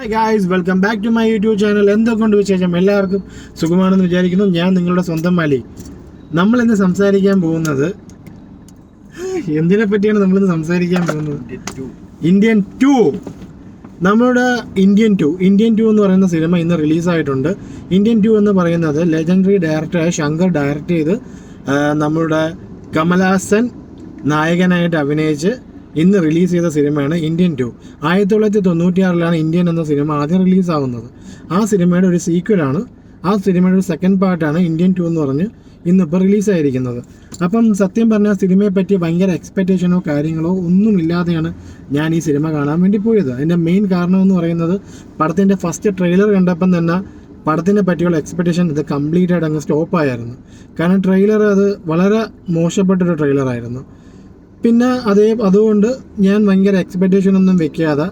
Hi guys, welcome back to my YouTube channel. എന്തൊക്കെയുണ്ട് വിശേഷം? എല്ലാവർക്കും സുഖമാണെന്ന് വിചാരിക്കുന്നു. ഞാൻ നിങ്ങളുടെ സ്വന്തം മാലി. നമ്മൾ ഇന്ന് സംസാരിക്കാൻ പോകുന്നത് എന്തിനെ പറ്റിയാണ് നമ്മളിന്ന് സംസാരിക്കാൻ പോകുന്നത്? ഇന്ത്യൻ 2. നമ്മുടെ ഇന്ത്യൻ 2 എന്ന് പറയുന്ന സിനിമ ഇന്ന് റിലീസായിട്ടുണ്ട്. ഇന്ത്യൻ 2 എന്ന് പറയുന്നത് ലെജൻഡറി ഡയറക്ടറായ ശങ്കർ ഡയറക്റ്റ് ചെയ്ത് നമ്മുടെ കമൽഹാസൻ നായകനായിട്ട് അഭിനയിച്ച് ഇന്ന് റിലീസ് ചെയ്ത സിനിമയാണ് ഇന്ത്യൻ 2. 1996 ഇന്ത്യൻ എന്ന സിനിമ ആദ്യം റിലീസാവുന്നത്. ആ സിനിമയുടെ ഒരു സീക്വലാണ്, ആ സിനിമയുടെ ഒരു സെക്കൻഡ് പാർട്ടാണ് ഇന്ത്യൻ 2 എന്ന് പറഞ്ഞ് ഇന്നിപ്പോൾ റിലീസായിരിക്കുന്നത്. അപ്പം സത്യം പറഞ്ഞാൽ സിനിമയെ പറ്റി ഭയങ്കര എക്സ്പെക്റ്റേഷനോ കാര്യങ്ങളോ ഒന്നുമില്ലാതെയാണ് ഞാൻ ഈ സിനിമ കാണാൻ വേണ്ടി പോയത്. അതിൻ്റെ മെയിൻ കാരണം എന്ന് പറയുന്നത് പടത്തിൻ്റെ ഫസ്റ്റ് ട്രെയിലർ കണ്ടപ്പം തന്നെ പടത്തിനെ പറ്റിയുള്ള എക്സ്പെക്റ്റേഷൻ ഇത് കംപ്ലീറ്റ് ആയിട്ട് അങ്ങ് സ്റ്റോപ്പായിരുന്നു. കാരണം ട്രെയിലർ അത് വളരെ മോശപ്പെട്ടൊരു ട്രെയിലറായിരുന്നു. പിന്നെ അതുകൊണ്ട് ഞാൻ ഭയങ്കര എക്സ്പെക്റ്റേഷൻ ഒന്നും വെക്കാതെ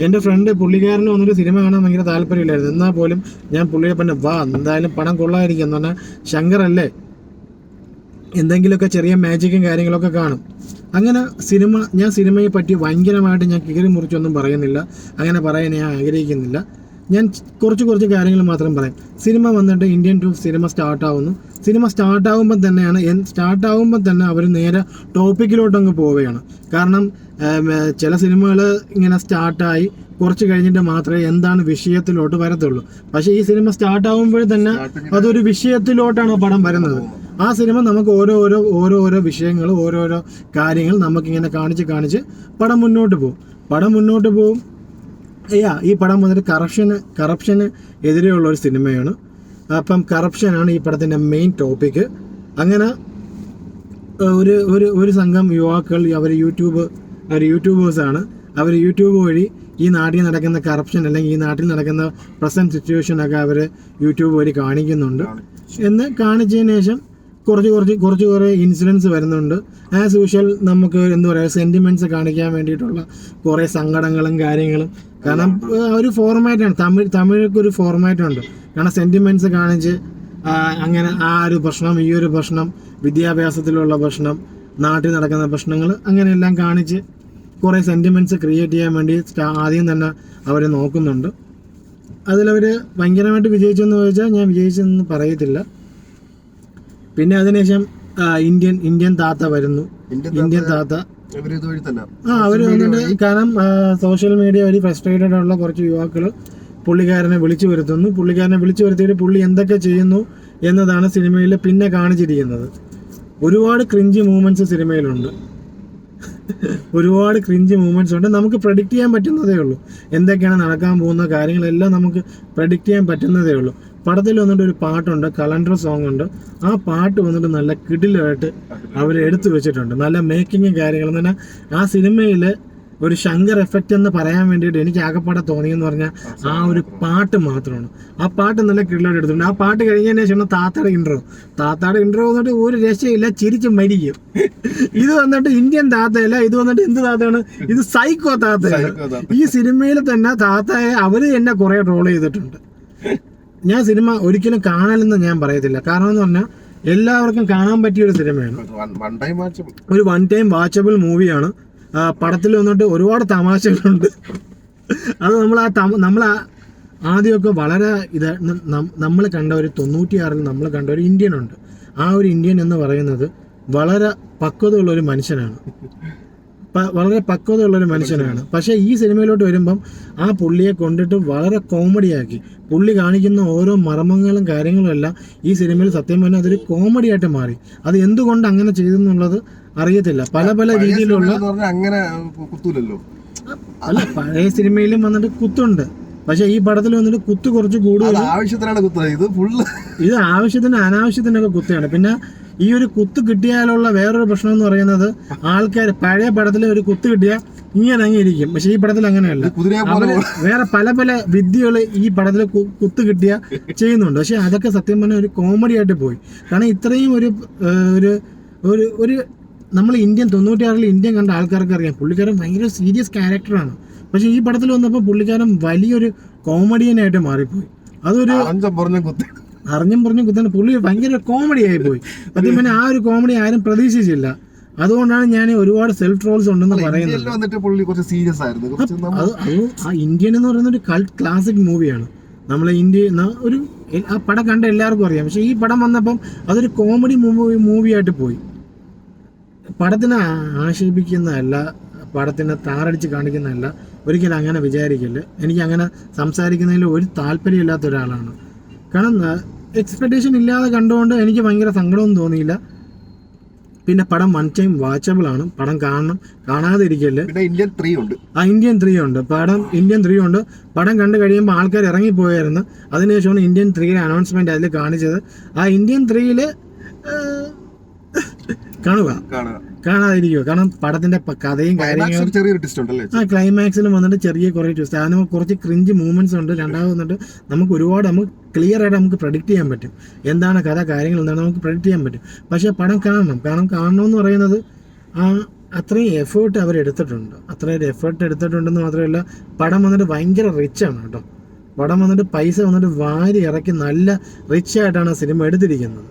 എൻ്റെ ഫ്രണ്ട് പുള്ളിക്കാരന് വന്നിട്ട് സിനിമ കാണാൻ ഭയങ്കര താല്പര്യമില്ലായിരുന്നു. എന്നാൽ പോലും ഞാൻ പുള്ളിയെ പറഞ്ഞ എന്തായാലും പടം കൊള്ളായിരിക്കും എന്ന് പറഞ്ഞാൽ ശങ്കറല്ലേ, എന്തെങ്കിലുമൊക്കെ ചെറിയ മാജിക്കും കാര്യങ്ങളൊക്കെ കാണും. അങ്ങനെ ഞാൻ സിനിമയെ പറ്റി ഭയങ്കരമായിട്ട് ഞാൻ കീറി മുറിച്ചൊന്നും പറയുന്നില്ല, അങ്ങനെ പറയാൻ ഞാൻ ആഗ്രഹിക്കുന്നില്ല. ഞാൻ കുറച്ച് കാര്യങ്ങൾ മാത്രം പറയാം. സിനിമ വന്നിട്ട് ഇന്ത്യൻ 2 സിനിമ സ്റ്റാർട്ടാവുന്നു. സിനിമ സ്റ്റാർട്ടാവുമ്പോൾ തന്നെ അവർ നേരെ ടോപ്പിക്കിലോട്ടങ്ങ് പോവുകയാണ്. കാരണം ചില സിനിമകൾ ഇങ്ങനെ സ്റ്റാർട്ടായി കുറച്ച് കഴിഞ്ഞിട്ട് മാത്രമേ എന്താണ് വിഷയത്തിലോട്ട് വരത്തുള്ളൂ. പക്ഷേ ഈ സിനിമ സ്റ്റാർട്ടാവുമ്പോഴേ തന്നെ അതൊരു വിഷയത്തിലോട്ടാണ് പടം വരുന്നത്. ആ സിനിമ നമുക്ക് ഓരോരോ വിഷയങ്ങൾ, ഓരോരോ കാര്യങ്ങൾ നമുക്കിങ്ങനെ കാണിച്ച് പടം മുന്നോട്ട് പോകും. ഈ പടം വന്നിട്ട് കറപ്ഷന് എതിരെയുള്ള ഒരു സിനിമയാണ്. അപ്പം കറപ്ഷനാണ് ഈ പടത്തിൻ്റെ മെയിൻ ടോപ്പിക്ക്. അങ്ങനെ ഒരു സംഘം യുവാക്കൾ അവർ യൂട്യൂബേഴ്സാണ്. അവർ യൂട്യൂബ് വഴി ഈ നാട്ടിൽ നടക്കുന്ന കറപ്ഷൻ അല്ലെങ്കിൽ ഈ നാട്ടിൽ നടക്കുന്ന പ്രസന്റ് സിറ്റുവേഷനൊക്കെ അവർ യൂട്യൂബ് വഴി കാണിക്കുന്നുണ്ട്. എന്ന് കാണിച്ചതിന് ശേഷം കുറച്ച് ഇൻസിഡൻസ് വരുന്നുണ്ട്. ആസ് യൂഷ്വൽ നമുക്ക് എന്താ പറയുക, സെൻറ്റിമെൻറ്റ്സ് കാണിക്കാൻ വേണ്ടിയിട്ടുള്ള കുറേ സങ്കടങ്ങളും കാര്യങ്ങളും. കാരണം ഒരു ഫോർമാറ്റാണ്, തമിഴൊക്കെ ഫോർമാറ്റുണ്ട്. കാരണം സെൻറ്റിമെൻറ്റ്സ് കാണിച്ച് അങ്ങനെ ആ ഒരു പ്രശ്നം, ഈ ഒരു പ്രശ്നം, വിദ്യാഭ്യാസത്തിലുള്ള പ്രശ്നം, നാട്ടിൽ നടക്കുന്ന പ്രശ്നങ്ങൾ, അങ്ങനെയെല്ലാം കാണിച്ച് കുറേ സെൻറ്റിമെൻറ്റ്സ് ക്രിയേറ്റ് ചെയ്യാൻ വേണ്ടി ആദ്യം തന്നെ അവർ നോക്കുന്നുണ്ട്. അതിലവർ ഭയങ്കരമായിട്ട് വിജയിച്ചെന്ന് ചോദിച്ചാൽ ഞാൻ വിജയിച്ചെന്ന് പറയത്തില്ല. പിന്നെ അതിനുശേഷം ഇന്ത്യൻ താത്ത വരുന്നു. ഇന്ത്യൻ താത്ത അവർ വന്നിട്ട്, കാരണം സോഷ്യൽ മീഡിയ വഴി ഫ്രസ്ട്രേറ്റഡ് ആയിട്ടുള്ള കുറച്ച് യുവാക്കൾ പുള്ളിക്കാരനെ വിളിച്ചു വരുത്തിയിട്ട് പുള്ളി എന്തൊക്കെ ചെയ്യുന്നു എന്നതാണ് സിനിമയിൽ പിന്നെ കാണിച്ചിരിക്കുന്നത്. ഒരുപാട് ക്രിഞ്ച് മൂവ്മെന്റ്സ് സിനിമയിലുണ്ട്. നമുക്ക് പ്രഡിക്റ്റ് ചെയ്യാൻ പറ്റുന്നതേ ഉള്ളൂ. എന്തൊക്കെയാണ് നടക്കാൻ പോകുന്ന കാര്യങ്ങളെല്ലാം നമുക്ക് പ്രഡിക്റ്റ് ചെയ്യാൻ പറ്റുന്നതേ ഉള്ളൂ. പടത്തിൽ വന്നിട്ട് ഒരു പാട്ടുണ്ട്, കലണ്ടർ സോങ് ഉണ്ട്. ആ പാട്ട് വന്നിട്ട് നല്ല കിടിലായിട്ട് അവർ എടുത്തു വെച്ചിട്ടുണ്ട്. നല്ല മേക്കിങ്ങും കാര്യങ്ങളും തന്നെ. ആ സിനിമയിൽ ഒരു ശങ്കർ എഫക്റ്റ് എന്ന് പറയാൻ വേണ്ടിയിട്ട് എനിക്ക് ആകെപ്പാടെ തോന്നിയെന്ന് പറഞ്ഞാൽ ആ ഒരു പാട്ട് മാത്രമാണ്. ആ പാട്ട് നല്ല കിടിലായിട്ട് എടുത്തിട്ടുണ്ട്. ആ പാട്ട് കഴിഞ്ഞതിന് ശേഷം താത്തയുടെ ഇൻട്രോ വന്നിട്ട് ഒരു രക്ഷയില്ല, ചിരിച്ച് മരിക്കും. ഇത് വന്നിട്ട് ഇന്ത്യൻ താത്തയല്ല, ഇത് വന്നിട്ട് എന്ത് താത്തയാണ്, ഇത് സൈക്കോ താത്തയാണ്. ഈ സിനിമയിൽ തന്നെ താത്തയെ അവർ എന്നെ കുറെ ട്രോൾ ചെയ്തിട്ടുണ്ട്. ഞാൻ സിനിമ ഒരിക്കലും കാണലെന്ന് ഞാൻ പറയത്തില്ല. കാരണം എന്ന് പറഞ്ഞാൽ എല്ലാവർക്കും കാണാൻ പറ്റിയ ഒരു സിനിമയാണ്, ഒരു വൺ ടൈം വാച്ചബിൾ മൂവിയാണ്. പടത്തിൽ വന്നിട്ട് ഒരുപാട് തമാശകളുണ്ട്. അത് നമ്മൾ ആദ്യമൊക്കെ വളരെ നമ്മൾ കണ്ട ഒരു 96 നമ്മൾ കണ്ട ഒരു ഇന്ത്യൻ ഉണ്ട്. ആ ഒരു ഇന്ത്യൻ എന്ന് പറയുന്നത് വളരെ പക്വതയുള്ളൊരു മനുഷ്യനാണ്. പക്ഷേ ഈ സിനിമയിലോട്ട് വരുമ്പം ആ പുള്ളിയെ കൊണ്ടിട്ട് വളരെ കോമഡിയാക്കി. പുള്ളി കാണിക്കുന്ന ഓരോ മർമ്മങ്ങളും കാര്യങ്ങളും എല്ലാം ഈ സിനിമയിൽ സത്യം പറഞ്ഞാൽ അതൊരു കോമഡി ആയിട്ട് മാറി. അത് എന്തുകൊണ്ട് അങ്ങനെ ചെയ്തെന്നുള്ളത് അറിയത്തില്ല. പല രീതിയിലുള്ള അല്ല, പഴയ സിനിമയിലും വന്നിട്ട് കുത്തുണ്ട്. പക്ഷെ ഈ പടത്തിൽ വന്നിട്ട് കുത്ത് കുറച്ച് കൂടുതൽ, ഇത് ആവശ്യത്തിന് അനാവശ്യത്തിനൊക്കെ കുത്താണ്. പിന്നെ ഈ ഒരു കുത്ത് കിട്ടിയാലുള്ള വേറൊരു പ്രശ്നം എന്ന് പറയുന്നത്, ആൾക്കാർ പഴയ പടത്തിൽ ഒരു കുത്ത് കിട്ടിയാൽ ഇങ്ങനെ അങ്ങ് ഇരിക്കും. പക്ഷെ ഈ പടത്തിൽ അങ്ങനെയല്ല. വേറെ പല വിദ്യകൾ ഈ പടത്തിൽ കുത്ത് കിട്ടിയ ചെയ്യുന്നുണ്ട്. പക്ഷെ അതൊക്കെ സത്യം പറഞ്ഞാൽ ഒരു കോമഡി ആയിട്ട് പോയി. കാരണം ഇത്രയും ഒരു നമ്മൾ 96 ഇന്ത്യൻ കണ്ട ആൾക്കാർക്ക് അറിയാം പുള്ളിക്കാരൻ ഭയങ്കര സീരിയസ് ക്യാരക്ടറാണ്. പക്ഷെ ഈ പടത്തിൽ വന്നപ്പോൾ പുള്ളിക്കാരൻ വലിയൊരു കോമഡിയനായിട്ട് മാറിപ്പോയി. അതൊരു അറിഞ്ഞും പറഞ്ഞും കുത്താണ്. പുള്ളി ഭയങ്കര കോമഡി ആയി പോയി. സത്യം പറഞ്ഞാൽ ആ ഒരു കോമഡി ആരും പ്രതീക്ഷിച്ചില്ല. അതുകൊണ്ടാണ് ഞാൻ ഒരുപാട് സെൽഫ് ട്രോൾസ് ഉണ്ടെന്ന് പറയുന്നത്. അത് ആ ഇന്ത്യൻ എന്ന് പറയുന്ന ഒരു കൾട്ട് ക്ലാസിക് മൂവിയാണ്. നമ്മളെ ഇന്ത്യ ഒരു ആ പടം കണ്ട എല്ലാവർക്കും അറിയാം. പക്ഷെ ഈ പടം വന്നപ്പം അതൊരു കോമഡി മൂവിയായിട്ട് പോയി. പടത്തിനെ ആക്ഷേപിക്കുന്നതല്ല, പടത്തിനെ താറടിച്ച് കാണിക്കുന്നതല്ല, ഒരിക്കലും അങ്ങനെ വിചാരിക്കില്ല. എനിക്ക് അങ്ങനെ സംസാരിക്കുന്നതിൽ ഒരു താല്പര്യമില്ലാത്ത ഒരാളാണ്. കാരണം എക്സ്പെക്ടേഷൻ ഇല്ലാതെ കണ്ടുകൊണ്ട് എനിക്ക് ഭയങ്കര സങ്കടമൊന്നും തോന്നിയില്ല. പിന്നെ പടം വൺ ടൈം വാച്ചബിൾ ആണ്. പടം കാണാതെ ഇരിക്കല്ലേ. ഇന്ത്യൻ 3 ഉണ്ട്. ഇന്ത്യൻ 3 ഉണ്ട്. ഇന്ത്യൻ 3 ഉണ്ട്. പടം കണ്ടു കഴിയുമ്പോൾ ആൾക്കാർ ഇറങ്ങിപ്പോയായിരുന്നു. അതിനുശേഷമാണ് ഇന്ത്യൻ 3 അനൗൺസ്മെന്റ് അതിൽ കാണിച്ചത്. ആ ഇന്ത്യൻ 3 കാണാതിരിക്കുക. കാരണം പടത്തിന്റെ കഥയും കാര്യങ്ങളും ക്ലൈമാക്സിലും വന്നിട്ട് ചെറിയ കുറേ ട്വിസ്റ്റ്, അതിന് കുറച്ച് ക്രിഞ്ച് മൂവ്മെന്റ്സ് ഉണ്ട്. രണ്ടാമത് വന്നിട്ട് നമുക്ക് ഒരുപാട് ക്ലിയർ ആയിട്ട് നമുക്ക് പ്രഡിക്റ്റ് ചെയ്യാൻ പറ്റും എന്താണ് കഥ, കാര്യങ്ങൾ എന്താണ് നമുക്ക് പ്രഡിക്റ്റ് ചെയ്യാൻ പറ്റും. പക്ഷേ പടം കാണണമെന്ന് പറയുന്നത് അത്രയും എഫേർട്ട് അവരെടുത്തിട്ടുണ്ട്. അത്രയും എഫേർട്ട് എടുത്തിട്ടുണ്ടെന്ന് മാത്രമല്ല, പടം വന്നിട്ട് ഭയങ്കര റിച്ചാണ് കേട്ടോ. പടം വന്നിട്ട് പൈസ വന്നിട്ട് വാരി ഇറക്കി നല്ല റിച്ച് ആയിട്ടാണ് സിനിമ എടുത്തിരിക്കുന്നത്.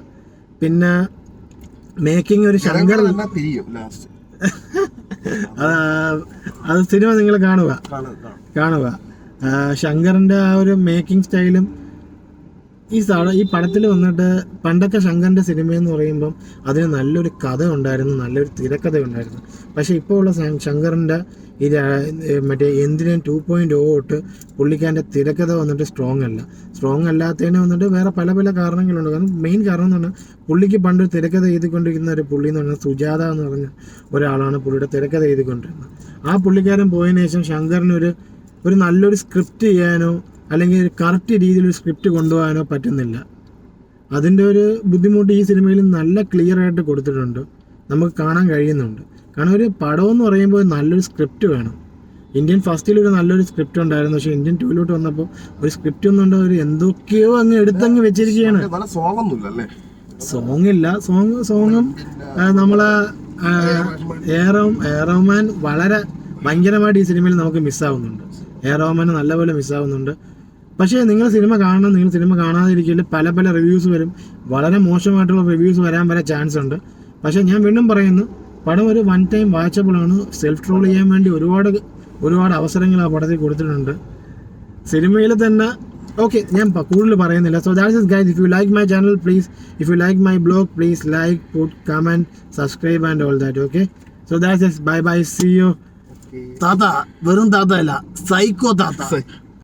പിന്നെ മേക്കിംഗ് ഒരു ശങ്കർ അത് സിനിമ നിങ്ങൾ കാണുക. ശങ്കറിന്റെ ആ ഒരു മേക്കിംഗ് സ്റ്റൈലും ഈ പടത്തിൽ വന്നിട്ട്, പണ്ടൊക്കെ ശങ്കറിന്റെ സിനിമയെന്ന് പറയുമ്പം അതിന് നല്ലൊരു കഥ ഉണ്ടായിരുന്നു, നല്ലൊരു തിരക്കഥ ഉണ്ടായിരുന്നു. പക്ഷെ ഇപ്പോൾ ഉള്ള ശങ്കറിന്റെ മറ്റേ എന്തിനും 2.0 തൊട്ട് പുള്ളിക്കാരൻ്റെ തിരക്കഥ വന്നിട്ട് സ്ട്രോങ് അല്ലാത്തതിന് വന്നിട്ട് വേറെ പല പല കാരണങ്ങളുണ്ട്. കാരണം മെയിൻ കാരണം എന്ന് പറഞ്ഞാൽ പുള്ളിക്ക് പണ്ട് തിരക്കഥ എഴുതിക്കൊണ്ടിരിക്കുന്ന ഒരു പുള്ളി എന്ന് പറഞ്ഞാൽ സുജാത എന്ന് പറഞ്ഞ ഒരാളാണ് പുള്ളിയുടെ തിരക്കഥ എഴുതിക്കൊണ്ടിരുന്നത്. ആ പുള്ളിക്കാരൻ പോയതിനു ശേഷം ശങ്കറിന് ഒരു നല്ലൊരു സ്ക്രിപ്റ്റ് ചെയ്യാനോ അല്ലെങ്കിൽ കറക്റ്റ് രീതിയിലൊരു സ്ക്രിപ്റ്റ് കൊണ്ടുപോകാനോ പറ്റുന്നില്ല. അതിൻ്റെ ഒരു ബുദ്ധിമുട്ട് ഈ സിനിമയിൽ നല്ല ക്ലിയർ ആയിട്ട് കൊടുത്തിട്ടുണ്ട്, നമുക്ക് കാണാൻ കഴിയുന്നുണ്ട്. കാരണം ഒരു പടം എന്ന് പറയുമ്പോൾ നല്ലൊരു സ്ക്രിപ്റ്റ് വേണം. ഇന്ത്യൻ ഫസ്റ്റിൽ ഒരു നല്ലൊരു സ്ക്രിപ്റ്റ് ഉണ്ടായിരുന്നു. പക്ഷേ ഇന്ത്യൻ 2 വന്നപ്പോൾ ഒരു സ്ക്രിപ്റ്റ് ഒന്നും ഒരു എന്തൊക്കെയോ എടുത്തങ്ങ് വെച്ചിരിക്കുകയാണ്. സോങ്ങും നമ്മളെ റഹ്മാൻ വളരെ ഭയങ്കരമായിട്ട് ഈ സിനിമയിൽ നമുക്ക് മിസ്സാവുന്നുണ്ട്. റഹ്മാൻ നല്ലപോലെ മിസ്സാവുന്നുണ്ട്. പക്ഷേ നിങ്ങൾ സിനിമ കാണാതിരിക്കില്ല. പല പല റിവ്യൂസ് വരും, വളരെ മോശമായിട്ടുള്ള റിവ്യൂസ് വരാൻ വരെ ചാൻസ് ഉണ്ട്. പക്ഷേ ഞാൻ വീണ്ടും പറയുന്നു, പടം ഒരു വൺ ടൈം വാച്ചബിൾ ആണ്. സെൽഫ് ട്രോൾ ചെയ്യാൻ വേണ്ടി ഒരുപാട് അവസരങ്ങൾ ആ പടത്തിൽ കൊടുത്തിട്ടുണ്ട് സിനിമയിൽ തന്നെ. ഓക്കെ, ഞാൻ കൂടുതൽ പറയുന്നില്ല. So that's it guys. If you like my channel please, if you like my blog please like, put, comment, subscribe and all that. Okay, so that's it. Bye bye, see you. താത്ത വെറും താത്ത അല്ല, psycho താത്ത.